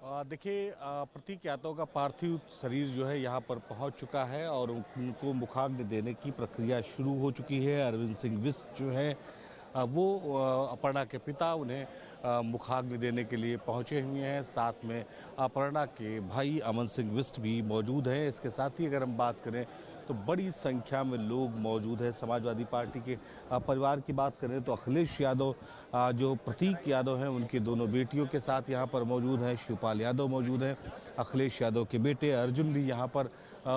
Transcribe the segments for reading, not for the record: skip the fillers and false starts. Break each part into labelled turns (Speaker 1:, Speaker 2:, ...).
Speaker 1: देखिए, प्रतीक यादव का पार्थिव शरीर जो है यहाँ पर पहुँच चुका है और उनको मुखाग्नि देने की प्रक्रिया शुरू हो चुकी है। अरविंद सिंह बिष्ट जो है वो अपर्णा के पिता उन्हें मुखाग्नि देने के लिए पहुँचे हुए हैं। साथ में अपर्णा के भाई अमन सिंह बिष्ट भी मौजूद हैं। इसके साथ ही अगर हम बात करें तो बड़ी संख्या में लोग मौजूद हैं। समाजवादी पार्टी के परिवार की बात करें तो अखिलेश यादव जो प्रतीक यादव हैं उनकी दोनों बेटियों के साथ यहाँ पर मौजूद हैं। शिवपाल यादव मौजूद हैं। अखिलेश यादव के बेटे अर्जुन भी यहाँ पर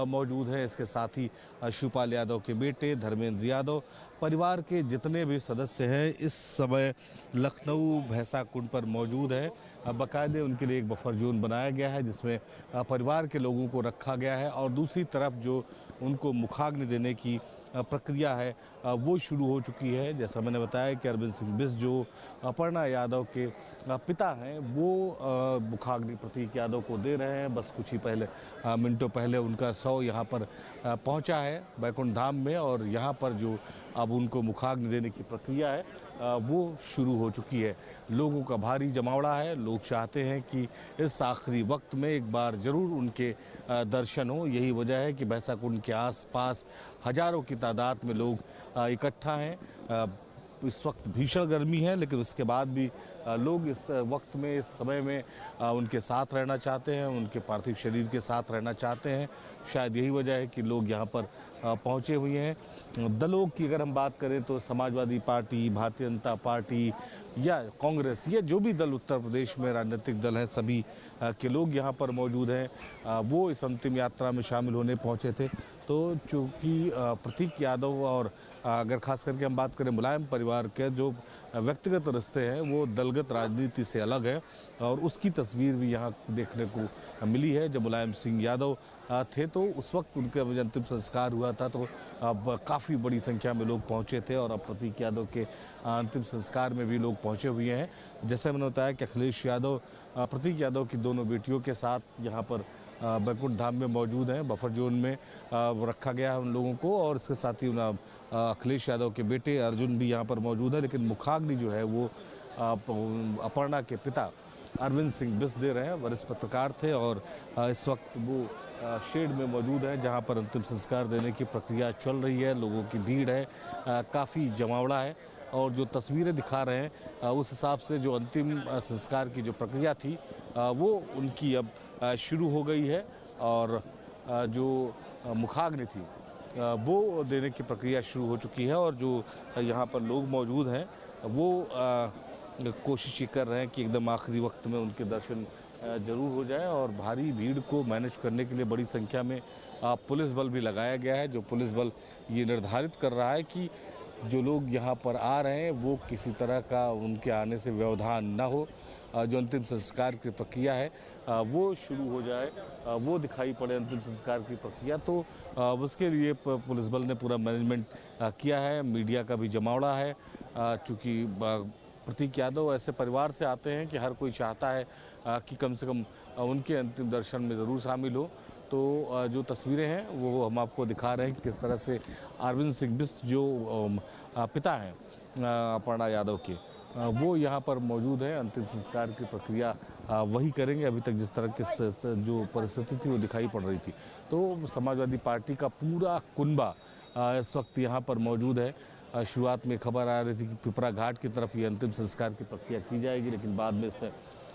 Speaker 1: मौजूद हैं। इसके साथ ही शिवपाल यादव के बेटे धर्मेंद्र यादव, परिवार के जितने भी सदस्य हैं इस समय लखनऊ भैंसा कुंड पर मौजूद हैं। बाकायदे उनके लिए एक बफर जोन बनाया गया है जिसमें परिवार के लोगों को रखा गया है और दूसरी तरफ जो उनको मुखाग्नि देने की प्रक्रिया है वो शुरू हो चुकी है। जैसा मैंने बताया कि अरविंद सिंह बिष्ट जो अपर्णा यादव के पिता हैं वो मुखाग्नि प्रतीक यादव को दे रहे हैं। बस कुछ ही पहले मिनटों पहले उनका शव यहाँ पर पहुँचा है बैकुंठ धाम में और यहाँ पर जो अब उनको मुखाग्नि देने की प्रक्रिया है वो शुरू हो चुकी है। लोगों का भारी जमावड़ा है। लोग चाहते हैं कि इस आखिरी वक्त में एक बार ज़रूर उनके दर्शन हो। यही वजह है कि भैंसा कुंड के आसपास हजारों की तादाद में लोग इकट्ठा हैं। इस वक्त भीषण गर्मी है लेकिन उसके बाद भी लोग इस वक्त में इस समय में उनके साथ रहना चाहते हैं, उनके पार्थिव शरीर के साथ रहना चाहते हैं। शायद यही वजह है कि लोग यहाँ पर पहुँचे हुए हैं। दलों की अगर हम बात करें तो समाजवादी पार्टी, भारतीय जनता पार्टी या कांग्रेस, ये जो भी दल उत्तर प्रदेश में राजनीतिक दल हैं सभी के लोग यहाँ पर मौजूद हैं। वो इस अंतिम यात्रा में शामिल होने पहुँचे थे। तो चूँकि प्रतीक यादव और अगर खास करके हम बात करें मुलायम परिवार के जो व्यक्तिगत रिश्ते हैं वो दलगत राजनीति से अलग है और उसकी तस्वीर भी यहाँ देखने को मिली है। जब मुलायम सिंह यादव थे तो उस वक्त उनका अंतिम संस्कार हुआ था तो अब काफ़ी बड़ी संख्या में लोग पहुँचे थे और अब प्रतीक यादव के अंतिम संस्कार में भी लोग पहुँचे हुए हैं। जैसे मैंने बताया कि अखिलेश यादव प्रतीक यादव की दोनों बेटियों के साथ यहाँ पर बैकुंठ धाम में मौजूद हैं। बफर जोन में रखा गया है उन लोगों को और इसके साथ ही अखिलेश यादव के बेटे अर्जुन भी यहाँ पर मौजूद है। लेकिन मुखाग्नि जो है वो अपर्णा के पिता अरविंद सिंह बिष्ट दे रहे हैं। वरिष्ठ पत्रकार थे और इस वक्त वो शेड में मौजूद है जहाँ पर अंतिम संस्कार देने की प्रक्रिया चल रही है। लोगों की भीड़ है, काफ़ी जमावड़ा है और जो तस्वीरें दिखा रहे हैं उस हिसाब से जो अंतिम संस्कार की जो प्रक्रिया थी वो उनकी अब शुरू हो गई है और जो मुखाग्नि थी वो देने की प्रक्रिया शुरू हो चुकी है और जो यहाँ पर लोग मौजूद हैं वो कोशिश ये कर रहे हैं कि एकदम आखिरी वक्त में उनके दर्शन ज़रूर हो जाए और भारी भीड़ को मैनेज करने के लिए बड़ी संख्या में पुलिस बल भी लगाया गया है। जो पुलिस बल ये निर्धारित कर रहा है कि जो लोग यहाँ पर आ रहे हैं वो किसी तरह का उनके आने से व्यवधान ना हो। जो अंतिम संस्कार की प्रक्रिया है वो शुरू हो जाए, वो दिखाई पड़े अंतिम संस्कार की प्रक्रिया। तो उसके लिए पुलिस बल ने पूरा मैनेजमेंट किया है। मीडिया का भी जमावड़ा है चूँकि प्रतीक यादव ऐसे परिवार से आते हैं कि हर कोई चाहता है कि कम से कम उनके अंतिम दर्शन में ज़रूर शामिल हो। तो जो तस्वीरें हैं वो हम आपको दिखा रहे हैं कि किस तरह से अरविंद सिंह बिष्ट जो पिता हैं अपर्णा यादव के वो यहाँ पर मौजूद हैं। अंतिम संस्कार की प्रक्रिया वही करेंगे। अभी तक जिस तरह की जो परिस्थिति थी वो दिखाई पड़ रही थी तो समाजवादी पार्टी का पूरा कुनबा इस वक्त यहाँ पर मौजूद है। शुरुआत में खबर आ रही थी कि पिपरा घाट की तरफ ये अंतिम संस्कार की प्रक्रिया की जाएगी लेकिन बाद में इसमें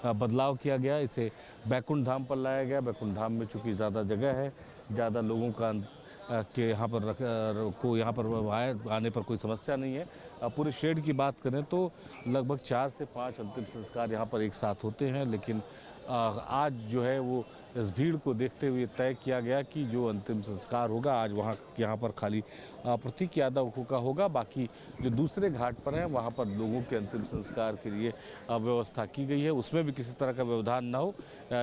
Speaker 1: बदलाव किया गया, इसे बैकुंठ धाम पर लाया गया। बैकुंठ धाम में चूँकि ज़्यादा जगह है, ज़्यादा लोगों का के यहाँ पर यहाँ पर आने पर कोई समस्या नहीं है। पूरे शेड की बात करें तो लगभग 4 से 5 अंतिम संस्कार यहाँ पर एक साथ होते हैं लेकिन आज जो है वो इस भीड़ को देखते हुए तय किया गया कि जो अंतिम संस्कार होगा आज वहाँ यहाँ पर खाली प्रतीक यादव का होगा। बाकी जो दूसरे घाट पर हैं वहाँ पर लोगों के अंतिम संस्कार के लिए व्यवस्था की गई है, उसमें भी किसी तरह का व्यवधान ना हो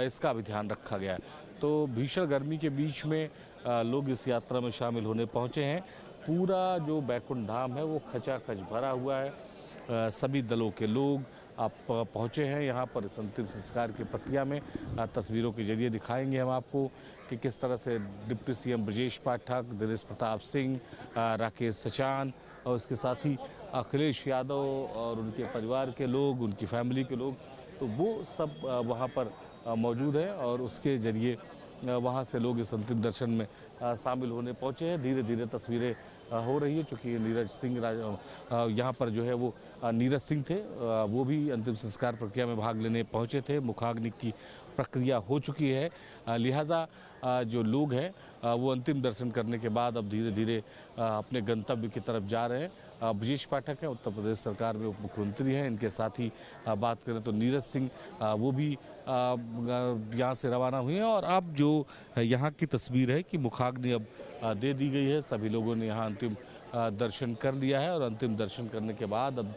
Speaker 1: इसका भी ध्यान रखा गया है। तो भीषण गर्मी के बीच में लोग इस यात्रा में शामिल होने पहुँचे हैं। पूरा जो बैकुंठ धाम है वो खचाखच भरा हुआ है। सभी दलों के लोग आप पहुँचे हैं यहाँ पर इस अंतिम संस्कार की प्रक्रिया में। तस्वीरों के जरिए दिखाएंगे हम आपको कि किस तरह से डिप्टी सीएम ब्रजेश पाठक, दिनेश प्रताप सिंह, राकेश सचान और उसके साथ ही अखिलेश यादव और उनके परिवार के लोग, उनकी फैमिली के लोग, तो वो सब वहाँ पर मौजूद है और उसके जरिए वहाँ से लोग इस अंतिम दर्शन में शामिल होने पहुँचे हैं। धीरे धीरे तस्वीरें हो रही है, चूँकि नीरज सिंह यहाँ पर जो है वो नीरज सिंह थे, वो भी अंतिम संस्कार प्रक्रिया में भाग लेने पहुँचे थे। मुखाग्नि की प्रक्रिया हो चुकी है, लिहाजा जो लोग हैं वो अंतिम दर्शन करने के बाद अब धीरे धीरे अपने गंतव्य की तरफ जा रहे हैं। ब्रजेश पाठक हैं, उत्तर प्रदेश सरकार में उप मुख्यमंत्री हैं, इनके साथ ही बात करें तो नीरज सिंह वो भी यहाँ से रवाना हुए हैं। और अब जो यहाँ की तस्वीर है कि मुखाग्नि अब दे दी गई है, सभी लोगों ने यहाँ अंतिम दर्शन कर लिया है और अंतिम दर्शन करने के बाद अब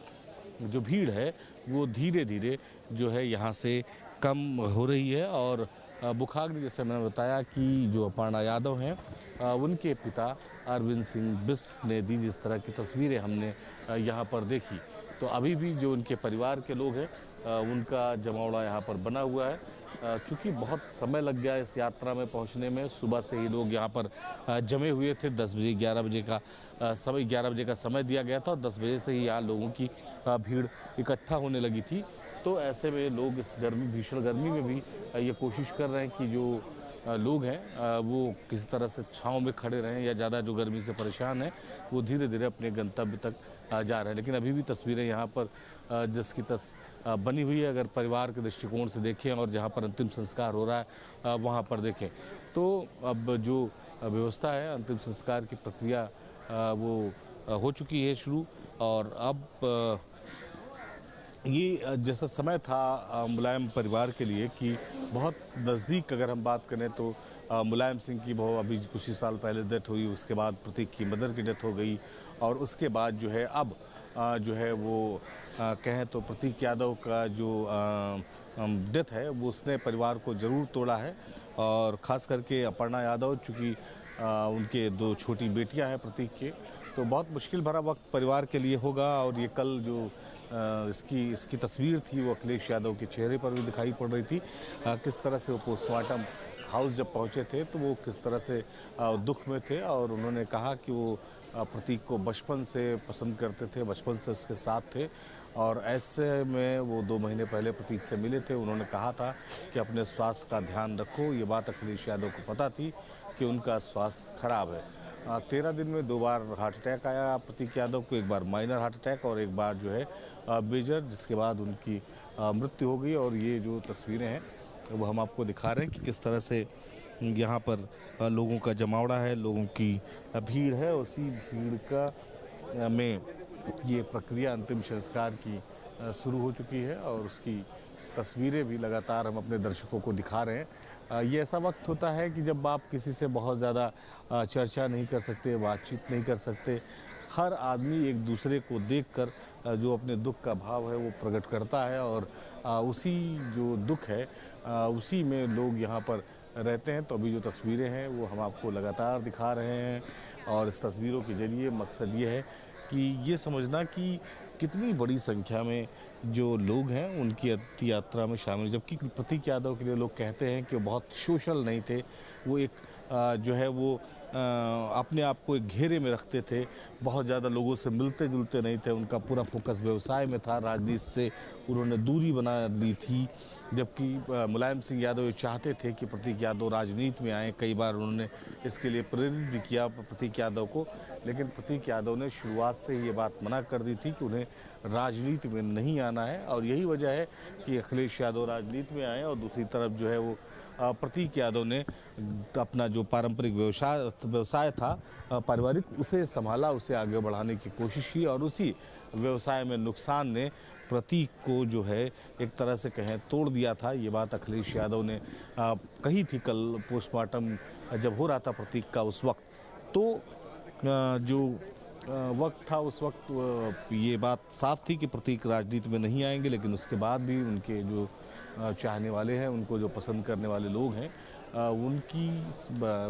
Speaker 1: जो भीड़ है वो धीरे धीरे जो है यहाँ से कम हो रही है। और मुखाग्नि, जैसे मैंने बताया कि जो अपर्णा यादव हैं उनके पिता अरविंद सिंह बिष्ट ने दी जिस तरह की तस्वीरें हमने यहाँ पर देखी, तो अभी भी जो उनके परिवार के लोग हैं उनका जमावड़ा यहाँ पर बना हुआ है। चूँकि बहुत समय लग गया इस यात्रा में पहुँचने में, सुबह से ही लोग यहाँ पर जमे हुए थे। 10 बजे 11 बजे का समय 11 बजे का समय दिया गया था और 10 बजे से ही यहाँ लोगों की भीड़ इकट्ठा होने लगी थी। तो ऐसे में लोग इस भीषण गर्मी में भी ये कोशिश कर रहे हैं कि जो लोग हैं वो किसी तरह से छांव में खड़े रहें, या ज़्यादा जो गर्मी से परेशान हैं वो धीरे धीरे अपने गंतव्य तक जा रहे हैं। लेकिन अभी भी तस्वीरें यहाँ पर जिसकी बनी हुई है, अगर परिवार के दृष्टिकोण से देखें और जहाँ पर अंतिम संस्कार हो रहा है वहाँ पर देखें, तो अब जो व्यवस्था है अंतिम संस्कार की प्रक्रिया वो हो चुकी है शुरू। और अब ये जैसा समय था मुलायम परिवार के लिए कि बहुत नज़दीक, अगर हम बात करें तो मुलायम सिंह की अभी कुछ ही साल पहले डेथ हुई, उसके बाद प्रतीक की मदर की डेथ हो गई और उसके बाद जो है अब जो है वो कहें तो प्रतीक यादव का जो डेथ है वो उसने परिवार को ज़रूर तोड़ा है। और ख़ास करके अपर्णा यादव, चूँकि उनके 2 छोटी बेटियां हैं प्रतीक के, तो बहुत मुश्किल भरा वक्त परिवार के लिए होगा। और ये कल जो इसकी तस्वीर थी वो अखिलेश यादव के चेहरे पर भी दिखाई पड़ रही थी, किस तरह से वो पोस्टमार्टम हाउस जब पहुंचे थे तो वो किस तरह से दुख में थे। और उन्होंने कहा कि वो प्रतीक को बचपन से पसंद करते थे, बचपन से उसके साथ थे और ऐसे में वो 2 महीने पहले प्रतीक से मिले थे। उन्होंने कहा था कि अपने स्वास्थ्य का ध्यान रखो। ये बात अखिलेश यादव को पता थी कि उनका स्वास्थ्य खराब है। 13 दिन में 2 बार हार्ट अटैक आया प्रतीक यादव को, एक बार माइनर हार्ट अटैक और एक बार जो है मेजर, जिसके बाद उनकी मृत्यु हो गई। और ये जो तस्वीरें हैं वो हम आपको दिखा रहे हैं कि किस तरह से यहाँ पर लोगों का जमावड़ा है, लोगों की भीड़ है। उसी भीड़ का में ये प्रक्रिया अंतिम संस्कार की शुरू हो चुकी है और उसकी तस्वीरें भी लगातार हम अपने दर्शकों को दिखा रहे हैं। ये ऐसा वक्त होता है कि जब आप किसी से बहुत ज़्यादा चर्चा नहीं कर सकते, बातचीत नहीं कर सकते, हर आदमी एक दूसरे को देखकर जो अपने दुख का भाव है वो प्रकट करता है और उसी जो दुख है उसी में लोग यहाँ पर रहते हैं। तो अभी जो तस्वीरें हैं वो हम आपको लगातार दिखा रहे हैं और इस तस्वीरों के जरिए मकसद ये है कि ये समझना कि कितनी बड़ी संख्या में जो लोग हैं उनकी अंतिम यात्रा में शामिल। जबकि प्रतीक यादव के लिए लोग कहते हैं कि वो बहुत सोशल नहीं थे, वो एक जो है वो अपने आप को एक घेरे में रखते थे, बहुत ज़्यादा लोगों से मिलते जुलते नहीं थे, उनका पूरा फोकस व्यवसाय में था, राजनीति से उन्होंने दूरी बना ली थी। जबकि मुलायम सिंह यादव ये चाहते थे कि प्रतीक यादव राजनीति में आए, कई बार उन्होंने इसके लिए प्रेरित भी किया प्रतीक यादव को, लेकिन प्रतीक यादव ने शुरुआत से ही ये बात मना कर दी थी कि उन्हें राजनीति में नहीं आना है। और यही वजह है कि अखिलेश यादव राजनीति में आए और दूसरी तरफ जो है वो प्रतीक यादव ने अपना जो पारंपरिक व्यवसाय था पारिवारिक, उसे संभाला, उसे आगे बढ़ाने की कोशिश की और उसी व्यवसाय में नुकसान ने प्रतीक को जो है एक तरह से कहें तोड़ दिया था। ये बात अखिलेश यादव ने कही थी कल पोस्टमार्टम जब हो रहा था प्रतीक का उस वक्त। तो जो वक्त था उस वक्त ये बात साफ थी कि प्रतीक राजनीति में नहीं आएंगे, लेकिन उसके बाद भी उनके जो चाहने वाले हैं, उनको जो पसंद करने वाले लोग हैं उनकी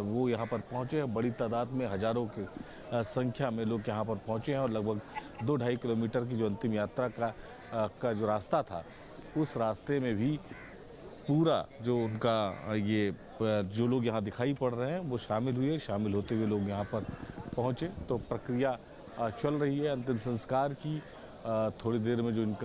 Speaker 1: वो यहाँ पर पहुँचे हैं। बड़ी तादाद में, हज़ारों की संख्या में लोग यहाँ पर पहुँचे हैं और लगभग 2-2.5 किलोमीटर की जो अंतिम यात्रा का जो रास्ता था उस रास्ते में भी पूरा जो उनका ये जो लोग यहाँ दिखाई पड़ रहे हैं वो शामिल हुए। शामिल होते हुए लोग यहाँ पर पहुँचे। तो प्रक्रिया चल रही है अंतिम संस्कार की। थोड़ी देर में जो इनका